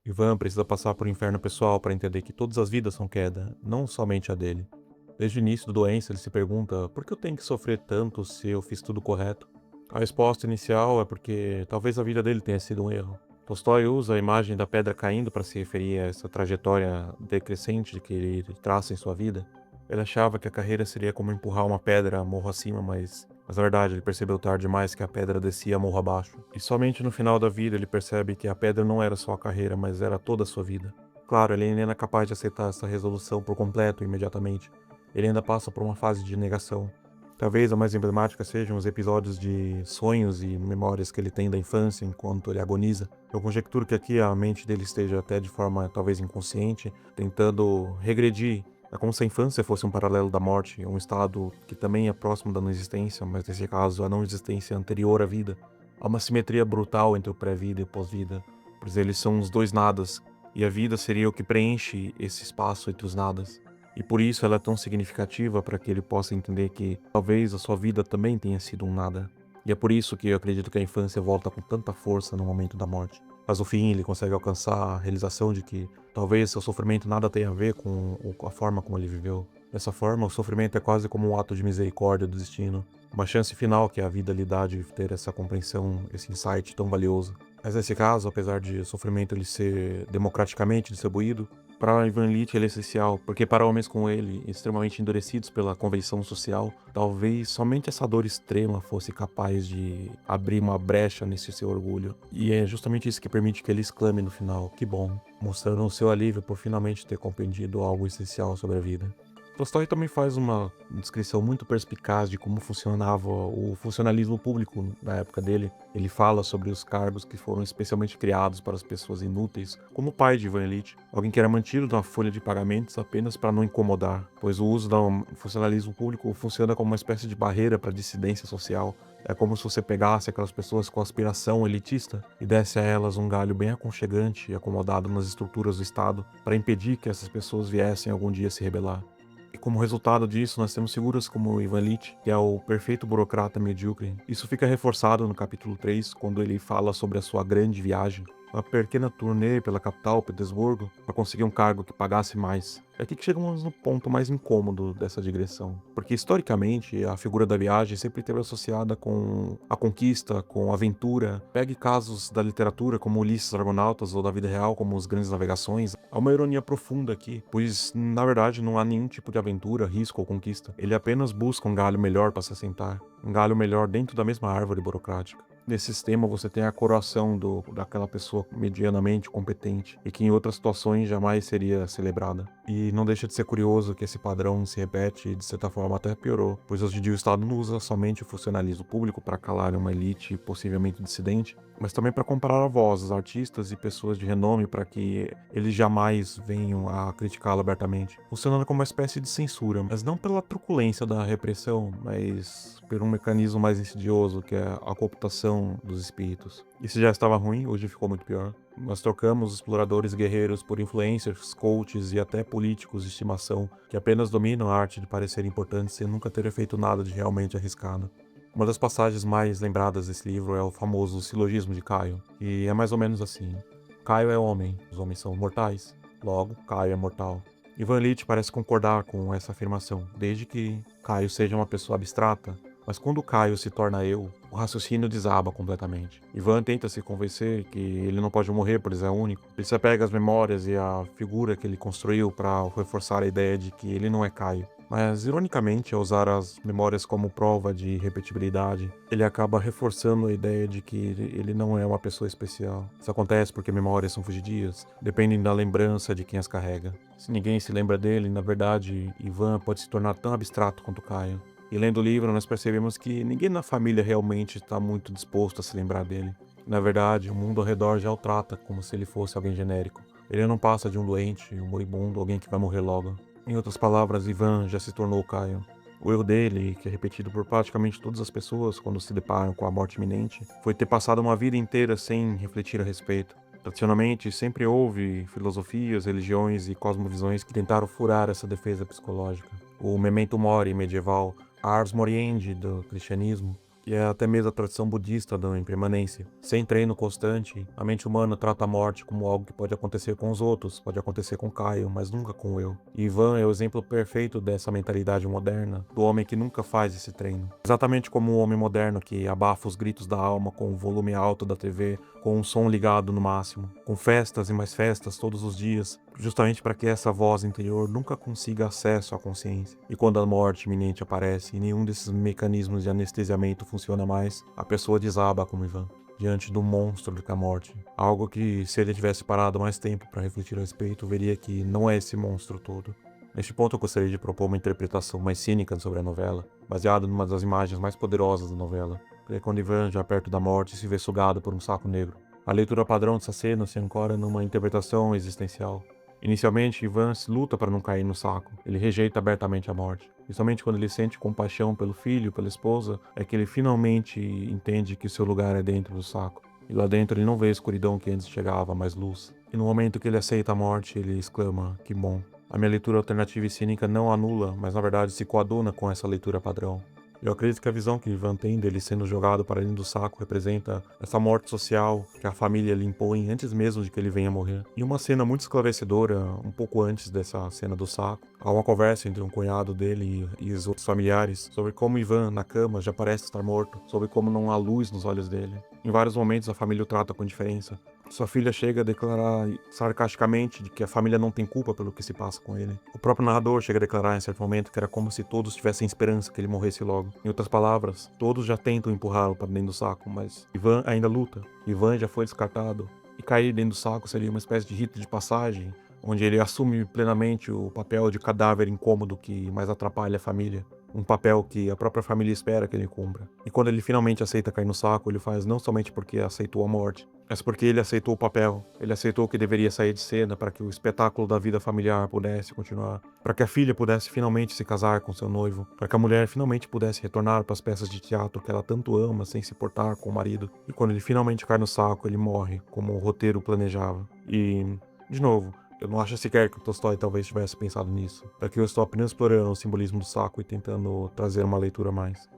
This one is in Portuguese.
Ivan precisa passar por um inferno pessoal para entender que todas as vidas são queda, não somente a dele. Desde o início da doença, ele se pergunta: por que eu tenho que sofrer tanto se eu fiz tudo correto? A resposta inicial é porque talvez a vida dele tenha sido um erro. Tolstói usa a imagem da pedra caindo para se referir a essa trajetória decrescente que ele traça em sua vida. Ele achava que a carreira seria como empurrar uma pedra morro acima, mas na verdade ele percebeu tarde demais que a pedra descia morro abaixo. E somente no final da vida ele percebe que a pedra não era só a carreira, mas era toda a sua vida. Claro, ele ainda não é capaz de aceitar essa resolução por completo imediatamente. Ele ainda passa por uma fase de negação. Talvez a mais emblemática sejam os episódios de sonhos e memórias que ele tem da infância enquanto ele agoniza. Eu conjecturo que aqui a mente dele esteja até de forma talvez inconsciente, tentando regredir. É como se a infância fosse um paralelo da morte, um estado que também é próximo da não existência, mas nesse caso a não existência anterior à vida. Há uma simetria brutal entre o pré-vida e o pós-vida, pois eles são os dois nadas, e a vida seria o que preenche esse espaço entre os nadas. E por isso ela é tão significativa para que ele possa entender que talvez a sua vida também tenha sido um nada. E é por isso que eu acredito que a infância volta com tanta força no momento da morte. Mas no fim ele consegue alcançar a realização de que talvez seu sofrimento nada tenha a ver com a forma como ele viveu. Dessa forma, o sofrimento é quase como um ato de misericórdia do destino. Uma chance final que a vida lhe dá de ter essa compreensão, esse insight tão valioso. Mas nesse caso, apesar de o sofrimento ele ser democraticamente distribuído, para Ivan Illich ele é essencial, porque para homens como ele, extremamente endurecidos pela convenção social, talvez somente essa dor extrema fosse capaz de abrir uma brecha nesse seu orgulho. E é justamente isso que permite que ele exclame no final: que bom, mostrando o seu alívio por finalmente ter compreendido algo essencial sobre a vida. Tolstói também faz uma descrição muito perspicaz de como funcionava o funcionalismo público na época dele. Ele fala sobre os cargos que foram especialmente criados para as pessoas inúteis, como o pai de Ivan Illich, alguém que era mantido na folha de pagamentos apenas para não incomodar, pois o uso do funcionalismo público funciona como uma espécie de barreira para a dissidência social. É como se você pegasse aquelas pessoas com aspiração elitista e desse a elas um galho bem aconchegante e acomodado nas estruturas do Estado para impedir que essas pessoas viessem algum dia se rebelar. E como resultado disso, nós temos figuras como o Ivan Illich, que é o perfeito burocrata medíocre. Isso fica reforçado no capítulo 3, quando ele fala sobre a sua grande viagem, uma pequena turnê pela capital, Petersburgo, para conseguir um cargo que pagasse mais. É aqui que chegamos no ponto mais incômodo dessa digressão, porque historicamente a figura da viagem sempre esteve associada com a conquista, com a aventura. Pegue casos da literatura como Ulisses Argonautas ou da vida real como Os Grandes Navegações. Há uma ironia profunda aqui, pois na verdade não há nenhum tipo de aventura, risco ou conquista. Ele apenas busca um galho melhor para se assentar, um galho melhor dentro da mesma árvore burocrática. Nesse sistema você tem a coroação daquela pessoa medianamente competente e que em outras situações jamais seria celebrada. E não deixa de ser curioso que esse padrão se repete e de certa forma até piorou, pois hoje em dia o Estado não usa somente o funcionalismo público para calar uma elite possivelmente dissidente, mas também para comparar a vozes, artistas e pessoas de renome para que eles jamais venham a criticá-lo abertamente, funcionando como uma espécie de censura, mas não pela truculência da repressão, mas por um mecanismo mais insidioso que é a cooptação dos espíritos. E se já estava ruim, hoje ficou muito pior. Nós trocamos exploradores guerreiros por influencers, coaches e até políticos de estimação que apenas dominam a arte de parecer importantes sem nunca terem feito nada de realmente arriscado. Uma das passagens mais lembradas desse livro é o famoso silogismo de Caio, que é mais ou menos assim: Caio é homem, os homens são mortais, logo Caio é mortal. Ivan Illich parece concordar com essa afirmação, desde que Caio seja uma pessoa abstrata, mas quando Caio se torna eu, o raciocínio desaba completamente. Ivan tenta se convencer que ele não pode morrer por ser único. Ele se apega às memórias e à figura que ele construiu para reforçar a ideia de que ele não é Caio. Mas, ironicamente, ao usar as memórias como prova de repetibilidade, ele acaba reforçando a ideia de que ele não é uma pessoa especial. Isso acontece porque memórias são fugidias, dependem da lembrança de quem as carrega. Se ninguém se lembra dele, na verdade, Ivan pode se tornar tão abstrato quanto Caio. E lendo o livro, nós percebemos que ninguém na família realmente está muito disposto a se lembrar dele. Na verdade, o mundo ao redor já o trata como se ele fosse alguém genérico. Ele não passa de um doente, um moribundo, alguém que vai morrer logo. Em outras palavras, Ivan já se tornou Caio. O erro dele, que é repetido por praticamente todas as pessoas quando se deparam com a morte iminente, foi ter passado uma vida inteira sem refletir a respeito. Tradicionalmente, sempre houve filosofias, religiões e cosmovisões que tentaram furar essa defesa psicológica. O Memento Mori medieval, a Ars Moriendi do cristianismo que é até mesmo a tradição budista da impermanência. Sem treino constante, a mente humana trata a morte como algo que pode acontecer com os outros, pode acontecer com Caio, mas nunca com eu. E Ivan é o exemplo perfeito dessa mentalidade moderna, do homem que nunca faz esse treino. Exatamente como o homem moderno que abafa os gritos da alma com o volume alto da TV, com o som ligado no máximo, com festas e mais festas todos os dias, justamente para que essa voz interior nunca consiga acesso à consciência. E quando a morte iminente aparece e nenhum desses mecanismos de anestesiamento funciona mais, a pessoa desaba como Ivan, diante do monstro da morte. Algo que, se ele tivesse parado mais tempo para refletir a respeito, veria que não é esse monstro todo. Neste ponto eu gostaria de propor uma interpretação mais cínica sobre a novela, baseada numa das imagens mais poderosas da novela, que é quando Ivan, já perto da morte, se vê sugado por um saco negro. A leitura padrão dessa cena se ancora numa interpretação existencial. Inicialmente, Ivan se luta para não cair no saco. Ele rejeita abertamente a morte. E somente quando ele sente compaixão pelo filho, pela esposa, é que ele finalmente entende que seu lugar é dentro do saco. E lá dentro ele não vê a escuridão que antes chegava, mas luz. E no momento que ele aceita a morte, ele exclama: "Que bom." A minha leitura alternativa e cínica não anula, mas na verdade se coaduna com essa leitura padrão. Eu acredito que a visão que Ivan tem dele sendo jogado para dentro do saco representa essa morte social que a família lhe impõe antes mesmo de que ele venha morrer. E uma cena muito esclarecedora, um pouco antes dessa cena do saco, há uma conversa entre um cunhado dele e os outros familiares sobre como Ivan, na cama, já parece estar morto, sobre como não há luz nos olhos dele. Em vários momentos a família o trata com indiferença. Sua filha chega a declarar sarcasticamente de que a família não tem culpa pelo que se passa com ele. O próprio narrador chega a declarar em certo momento que era como se todos tivessem esperança que ele morresse logo. Em outras palavras, todos já tentam empurrá-lo para dentro do saco, mas Ivan ainda luta. Ivan já foi descartado. E cair dentro do saco seria uma espécie de rito de passagem, onde ele assume plenamente o papel de cadáver incômodo que mais atrapalha a família. Um papel que a própria família espera que ele cumpra. E quando ele finalmente aceita cair no saco, ele faz não somente porque aceitou a morte, mas porque ele aceitou o papel. Ele aceitou que deveria sair de cena para que o espetáculo da vida familiar pudesse continuar. Para que a filha pudesse finalmente se casar com seu noivo. Para que a mulher finalmente pudesse retornar para as peças de teatro que ela tanto ama sem se portar com o marido. E quando ele finalmente cai no saco, ele morre, como o roteiro planejava. E, de novo, eu não acho sequer que o Tolstói talvez tivesse pensado nisso. Aqui eu estou apenas explorando o simbolismo do saco e tentando trazer uma leitura a mais.